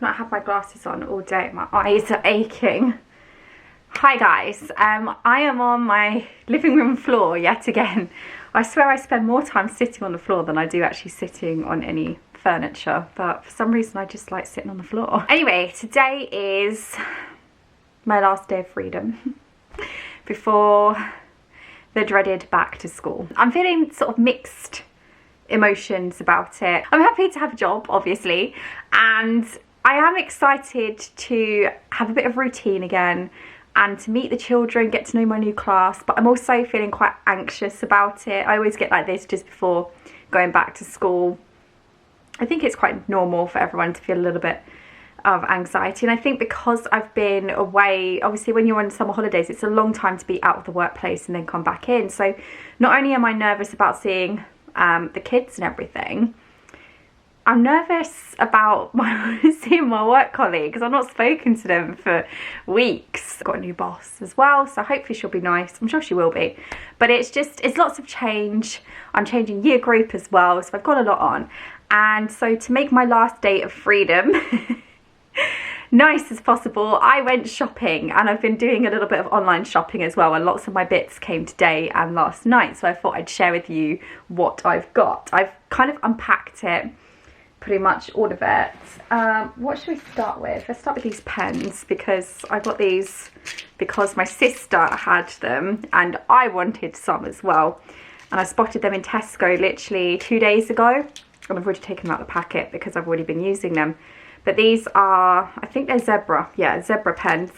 not had my glasses on all day. My eyes are aching. Hi guys, I am on my living room floor yet again. I swear I spend more time sitting on the floor than I do actually sitting on any furniture, but for some reason I just like sitting on the floor. Anyway, today is my last day of freedom before the dreaded back to school. I'm feeling sort of mixed emotions about it. I'm happy to have a job, obviously, and I am excited to have a bit of routine again and to meet the children, get to know my new class, but I'm also feeling quite anxious about it. I always get like this just before going back to school. I think it's quite normal for everyone to feel a little bit of anxiety, and I think because I've been away, obviously when you're on summer holidays it's a long time to be out of the workplace and then come back in, so not only am I nervous about seeing the kids and everything, I'm nervous about seeing my work colleagues. I've not spoken to them for weeks. Got a new boss as well, so hopefully she'll be nice. I'm sure she will be. But it's lots of change. I'm changing year group as well, so I've got a lot on. And so to make my last day of freedom nice as possible, I went shopping, and I've been doing a little bit of online shopping as well, and lots of my bits came today and last night, so I thought I'd share with you what I've got. I've kind of unpacked it, pretty much all of it. What should we start with? Let's start with these pens, because I got these because my sister had them and I wanted some as well, and I spotted them in Tesco literally 2 days ago, and I've already taken them out of the packet because I've already been using them. But these are, I think they're zebra, yeah, zebra pens.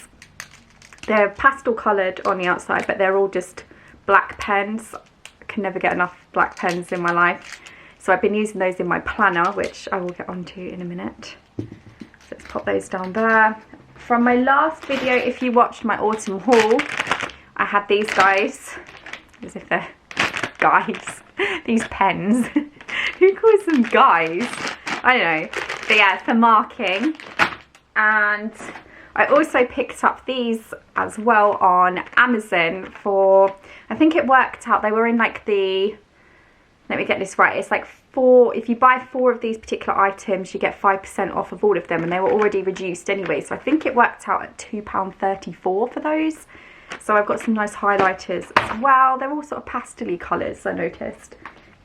They're pastel coloured on the outside, but they're all just black pens. I can never get enough black pens in my life. So I've been using those in my planner, which I will get onto in a minute. So let's pop those down there. From my last video, if you watched my autumn haul, I had these guys, as if they're guys, these pens. Who calls them guys? I don't know. But yeah, for marking. And I also picked up these as well on Amazon for, I think it worked out, they were in like the, let me get this right, it's like if you buy 4 of these particular items you get 5% off of all of them, and they were already reduced anyway, so I think it worked out at £2.34 for those. So I've got some nice highlighters as well. They're all sort of pastel-y colours, I noticed.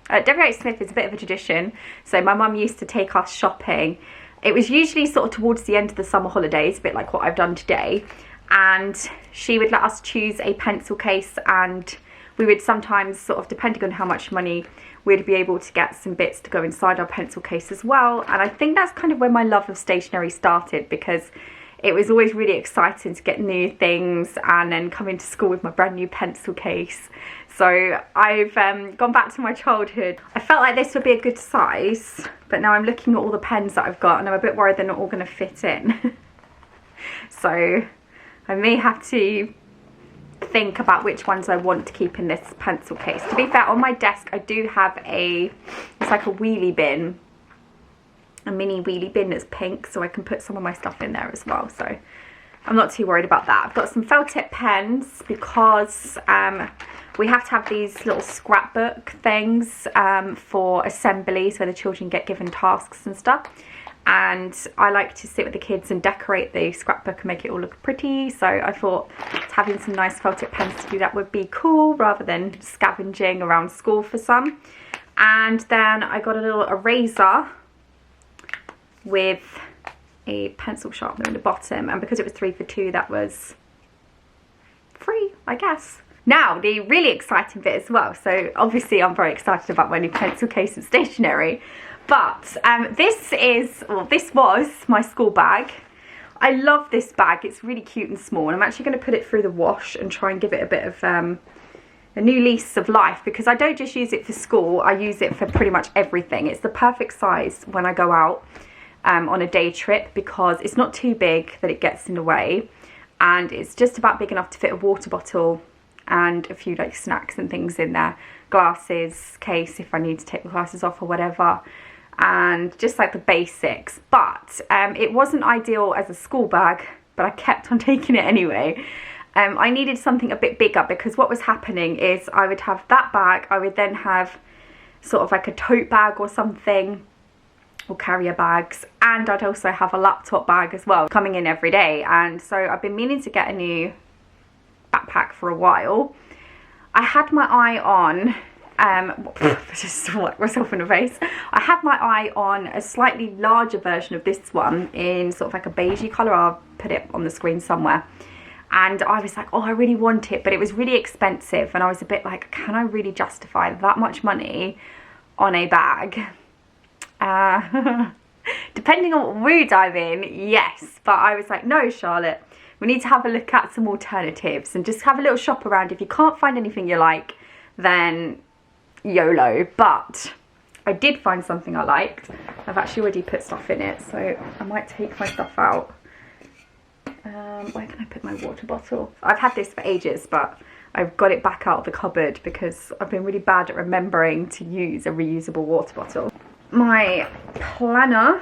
WH Smith is a bit of a tradition, so my mum used to take us shopping. It was usually sort of towards the end of the summer holidays, a bit like what I've done today, and she would let us choose a pencil case, and we would sometimes sort of, depending on how much money, we'd be able to get some bits to go inside our pencil case as well. And I think that's kind of where my love of stationery started, because it was always really exciting to get new things and then come into school with my brand new pencil case. So I've gone back to my childhood. I felt like this would be a good size, but now I'm looking at all the pens that I've got and I'm a bit worried they're not all going to fit in. So I may have to think about which ones I want to keep in this pencil case. To be fair, on my desk I do have it's like a wheelie bin, a mini wheelie bin that's pink, so I can put some of my stuff in there as well, so I'm not too worried about that. I've got some felt tip pens because we have to have these little scrapbook things for assemblies where the children get given tasks and stuff, and I like to sit with the kids and decorate the scrapbook and make it all look pretty, so I thought having some nice felt tip pens to do that would be cool rather than scavenging around school for some. And then I got a little eraser with a pencil sharpener in the bottom, and because it was 3 for 2 that was free, I guess. Now the really exciting bit as well, so obviously I'm very excited about my new pencil case and stationery, but this was my school bag. I love this bag, it's really cute and small, and I'm actually going to put it through the wash and try and give it a bit of a new lease of life, because I don't just use it for school, I use it for pretty much everything. It's the perfect size when I go out on a day trip, because it's not too big that it gets in the way, and it's just about big enough to fit a water bottle and a few like snacks and things in there, glasses case if I need to take the glasses off or whatever, and just like the basics. But it wasn't ideal as a school bag, but I kept on taking it anyway. I needed something a bit bigger, because what was happening is I would have that bag, I would then have sort of like a tote bag or something, or carrier bags, and I'd also have a laptop bag as well coming in every day. And so I've been meaning to get a new backpack for a while. I had my eye on just whacked myself in the face. I had my eye on a slightly larger version of this one in sort of like a beigey colour. I'll put it on the screen somewhere. And I was like, oh, I really want it, but it was really expensive, and I was a bit like, can I really justify that much money on a bag? Depending on what mood I'm in, yes. But I was like, no, Charlotte, we need to have a look at some alternatives and just have a little shop around. If you can't find anything you like, then YOLO. But I did find something I liked. I've actually already put stuff in it, so I might take my stuff out. Where can I put my water bottle? I've had this for ages, but I've got it back out of the cupboard because I've been really bad at remembering to use a reusable water bottle. My planner,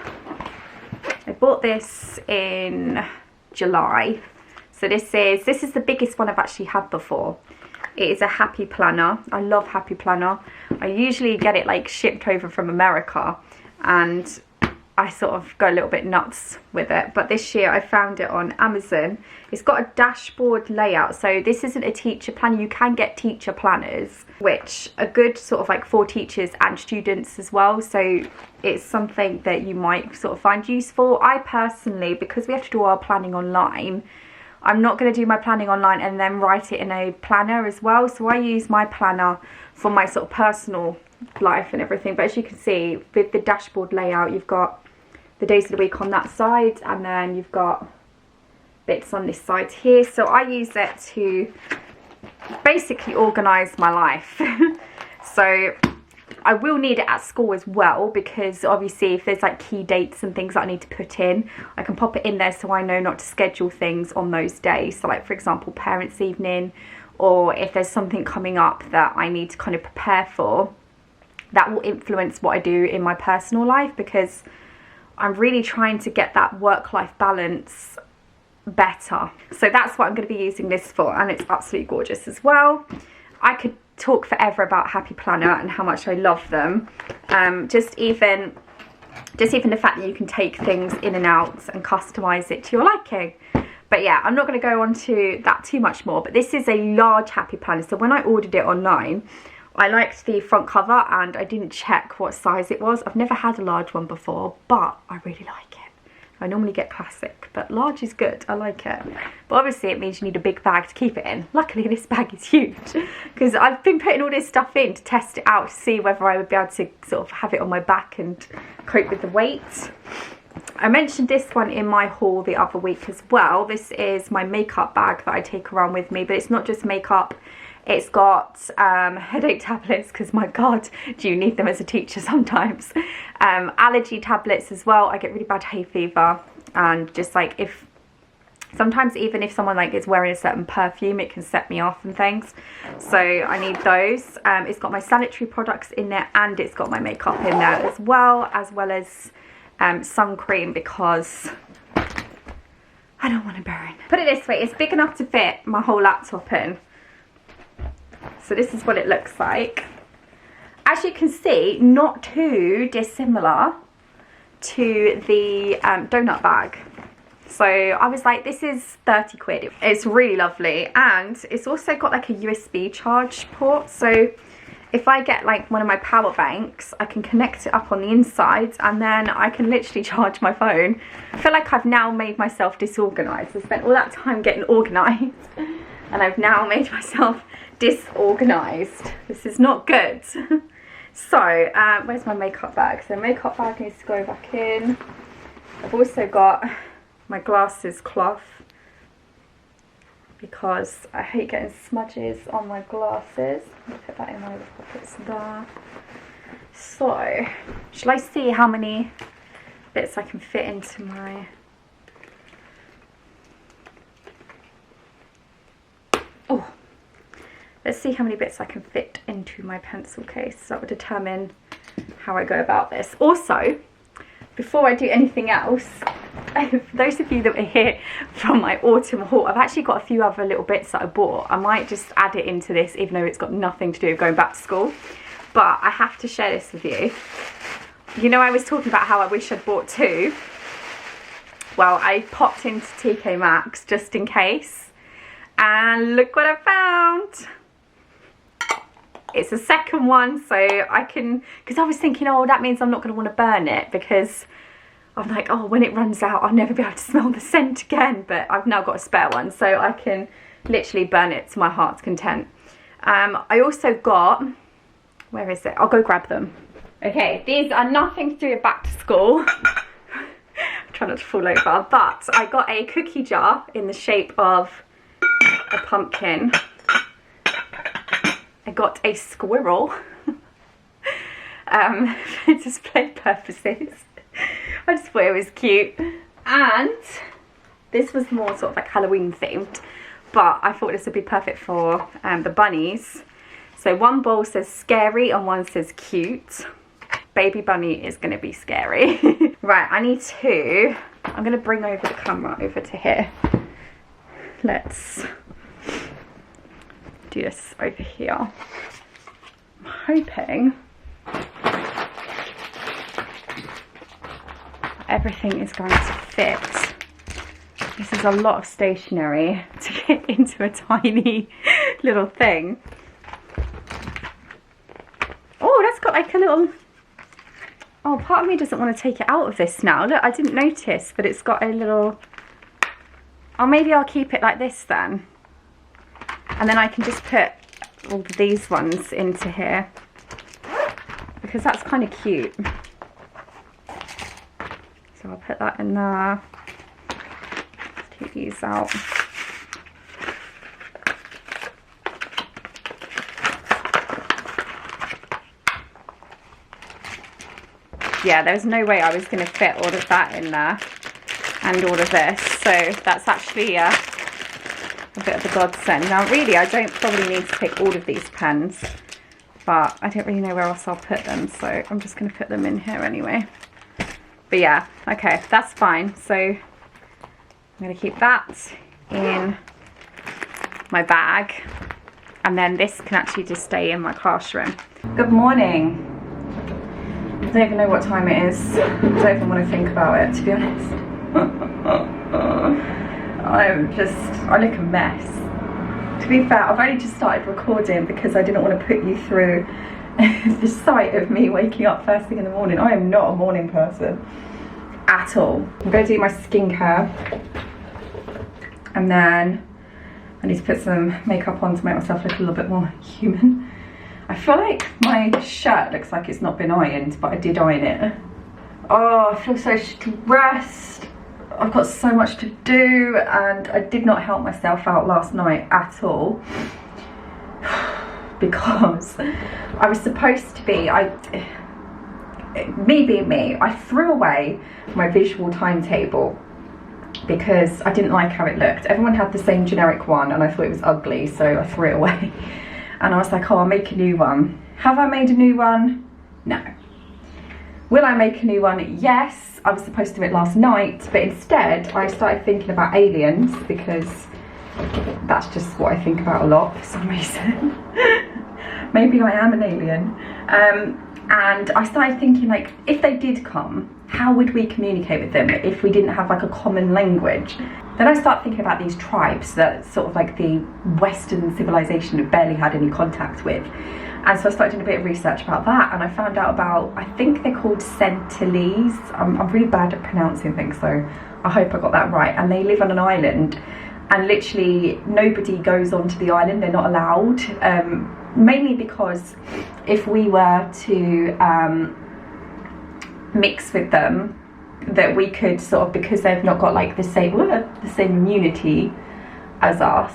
I bought this in July. So this is the biggest one I've actually had before. It is a Happy Planner. I love Happy Planner. I usually get it like shipped over from America, and I sort of go a little bit nuts with it. But this year I found it on Amazon. It's got a dashboard layout. So this isn't a teacher planner. You can get teacher planners, which are good sort of like for teachers and students as well. So it's something that you might sort of find useful. I personally, because we have to do our planning online, I'm not going to do my planning online and then write it in a planner as well. So I use my planner for my sort of personal life and everything. But as you can see, with the dashboard layout, you've got the days of the week on that side, and then you've got bits on this side here. So I use it to basically organise my life. So I will need it at school as well, because obviously if there's like key dates and things that I need to put in, I can pop it in there so I know not to schedule things on those days. So like, for example, parents' evening, or if there's something coming up that I need to kind of prepare for, that will influence what I do in my personal life, because I'm really trying to get that work-life balance better. So that's what I'm going to be using this for, and it's absolutely gorgeous as well. I could talk forever about Happy Planner and how much I love them. Just even the fact that you can take things in and out and customize it to your liking. But yeah, I'm not going to go on to that too much more. But this is a large Happy Planner. So when I ordered it online, I liked the front cover and I didn't check what size it was. I've never had a large one before, but I really like it. I normally get classic, but large is good. I like it. But obviously it means you need a big bag to keep it in. Luckily this bag is huge, because I've been putting all this stuff in to test it out, to see whether I would be able to sort of have it on my back and cope with the weight. I mentioned this one in my haul the other week as well. This is my makeup bag that I take around with me, but it's not just makeup. It's got headache tablets, because my God, do you need them as a teacher sometimes. Allergy tablets as well. I get really bad hay fever, and just like sometimes even if someone like is wearing a certain perfume, it can set me off and things. So I need those. It's got my sanitary products in there, and it's got my makeup in there as well as sun cream, because I don't want to burn. Put it this way, it's big enough to fit my whole laptop in. So this is what it looks like. As you can see, not too dissimilar to the donut bag. So I was like, this is 30 quid. It's really lovely, and it's also got like a USB charge port. So if I get like one of my power banks, I can connect it up on the inside, and then I can literally charge my phone. I feel like I've now made myself disorganized. I spent all that time getting organized, and I've now made myself disorganized. This is not good. So where's my makeup bag? So makeup bag needs to go back in. I've also got my glasses cloth, because I hate getting smudges on my glasses. I'll put that in one of the pockets there. So shall I see how many bits I can fit into my... Oh, let's see how many bits I can fit into my pencil case. That would determine how I go about this. Also, before I do anything else, for those of you that are here from my autumn haul, I've actually got a few other little bits that I bought. I might just add it into this, even though it's got nothing to do with going back to school. But I have to share this with you. you know, I was talking about how I wish I'd bought 2. Well, I popped into TK Maxx just in case, and look what I found. It's the second one, so I can, because I was thinking, oh, that means I'm not going to want to burn it, because I'm like, oh, when it runs out, I'll never be able to smell the scent again. But I've now got a spare one, so I can literally burn it to my heart's content. I also got, where is it? I'll go grab them. Okay, these are nothing to do with back to school. Try not to fall over, but I got a cookie jar in the shape of a pumpkin. I got a squirrel for display purposes. I just thought it was cute. And this was more sort of like Halloween themed, but I thought this would be perfect for the bunnies. So one bowl says scary and one says cute. Baby bunny is going to be scary. Right, I need to, I'm going to bring over the camera over to here. Let's do this over here. I'm hoping everything is going to fit. This is a lot of stationery to get into a tiny little thing. Oh, that's got like a little, oh, part of me doesn't want to take it out of this now. Look, I didn't notice, but it's got a little, oh, maybe I'll keep it like this then. And then I can just put all of these ones into here, because that's kind of cute. So I'll put that in there. Let's take these out. Yeah, there's no way I was going to fit all of that in there and all of this, so that's actually a bit of a godsend. Now really I don't probably need to take all of these pens, but I don't really know where else I'll put them, so I'm just going to put them in here anyway. But yeah, okay, that's fine. So I'm going to keep that in my bag, and then this can actually just stay in my classroom. Good morning. I don't even know what time it is. I don't even want to think about it, to be honest. I look a mess. To be fair, I've only just started recording because I didn't want to put you through the sight of me waking up first thing in the morning. I am not a morning person at all. I'm going to do my skincare, and then I need to put some makeup on to make myself look a little bit more human. I feel like my shirt looks like it's not been ironed, but I did iron it. Oh, I feel so stressed. I've got so much to do, and I did not help myself out last night at all. Because I was supposed to be, me being me, I threw away my visual timetable because I didn't like how it looked. Everyone had the same generic one and I thought it was ugly, so I threw it away. And I was like, oh, I'll make a new one. Have I made a new one? No. Will I make a new one? Yes. I was supposed to do it last night, but instead I started thinking about aliens, because that's just what I think about a lot for some reason. Maybe I am an alien. And I started thinking, like, if they did come, how would we communicate with them if we didn't have like a common language? Then I start thinking about these tribes that sort of like the Western civilization have barely had any contact with. And so I started doing a bit of research about that, and I found out about, I think they're called Sentinelese. I'm really bad at pronouncing things, so I hope I got that right. And they live on an island, and literally nobody goes onto the island. They're not allowed, mainly because if we were to mix with them, that we could sort of, because they've not got like the same immunity as us,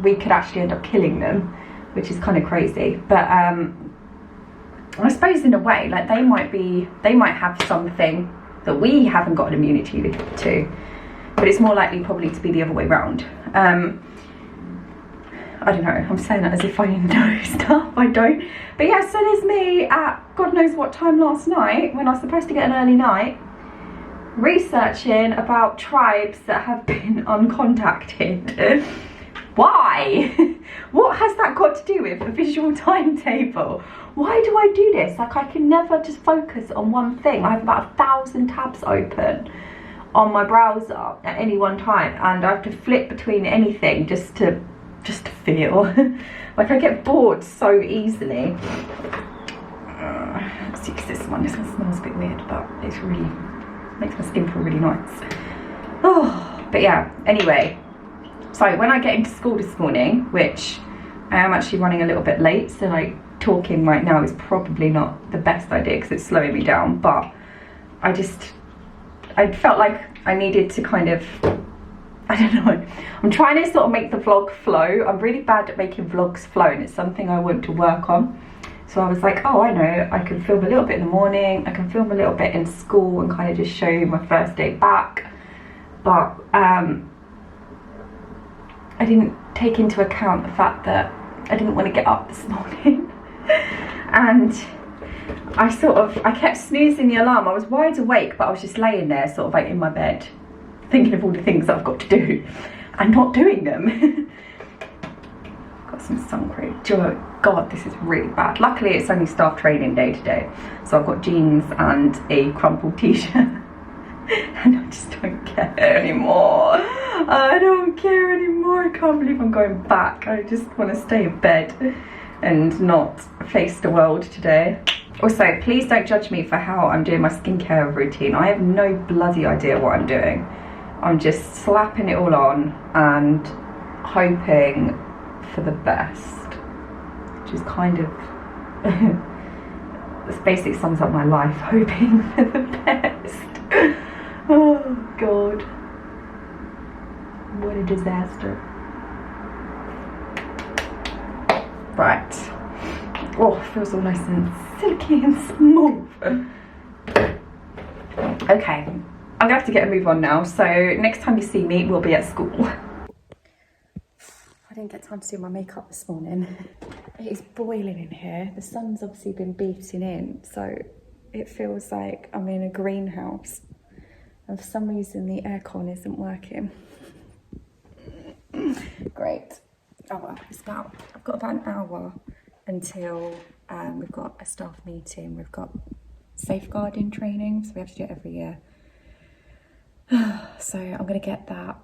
we could actually end up killing them, which is kind of crazy. But I suppose in a way, like they might have something that we haven't got an immunity to, but it's more likely probably to be the other way around. I don't know, I'm saying that as if I know stuff, I don't. But yeah, so there's me at God knows what time last night, when I was supposed to get an early night, researching about tribes that have been uncontacted. Why? What has that got to do with a visual timetable? why do I do this? Like, I can never just focus on one thing. I have about 1,000 tabs open on my browser at any one time, and I have to flip between anything just to feel. Like, I get bored so easily. Let's use this one. This one smells a bit weird, but it's really makes my skin feel really nice. Oh, but yeah, anyway, so when I get into school this morning, which I am actually running a little bit late, so like talking right now is probably not the best idea because it's slowing me down, but I felt like I needed to kind of, I don't know, I'm trying to sort of make the vlog flow. I'm really bad at making vlogs flow, and it's something I want to work on. So I was like, oh, I know, I can film a little bit in the morning, I can film a little bit in school and kind of just show you my first day back. But I didn't take into account the fact that I didn't want to get up this morning. And I kept snoozing the alarm. I was wide awake, but I was just laying there sort of like in my bed, thinking of all the things that I've got to do and not doing them. Got some sun cream. God, this is really bad. Luckily, it's only staff training day today, so I've got jeans and a crumpled t-shirt. And I just don't care anymore. I don't care anymore. I can't believe I'm going back. I just want to stay in bed and not face the world today. Also, please don't judge me for how I'm doing my skincare routine. I have no bloody idea what I'm doing. I'm just slapping it all on and hoping for the best, which is kind of this basically sums up my life, hoping for the best. Oh God, what a disaster. Right, oh, feels all nice and silky and smooth. Okay, I'm gonna have to get a move on now, so next time you see me we'll be at school. I didn't get time to do my makeup this morning. It is boiling in here. The sun's obviously been beating in, so it feels like I'm in a greenhouse. And for some reason the aircon isn't working. Great. Oh well, I've got about an hour until we've got a staff meeting. We've got safeguarding training, so we have to do it every year. So I'm gonna get that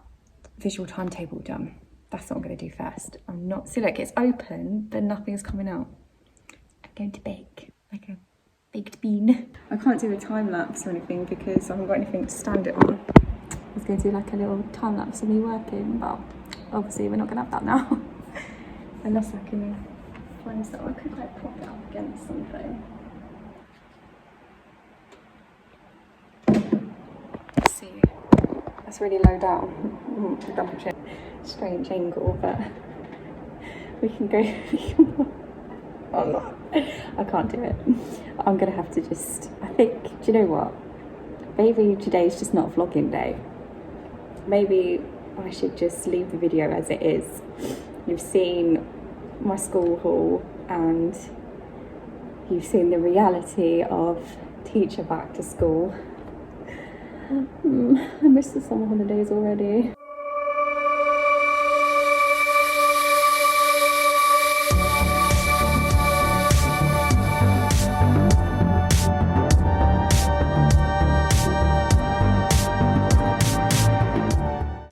visual timetable done. That's what I'm going to do first. I'm not, see look, it's open, but nothing's coming out. I'm going to bake, like a baked bean. I can't do a time lapse or anything because I haven't got anything to stand it on. I was going to do like a little time lapse of me working, but obviously we're not going to have that now. Unless I can find something, I could like prop it up against something. Let's see, that's really low down. Strange angle, but we can go. Oh no, I can't do it. I'm gonna have to just, I think, do you know what? Maybe today's just not a vlogging day. Maybe I should just leave the video as it is. You've seen my school haul and you've seen the reality of teacher back to school. I miss the summer holidays already.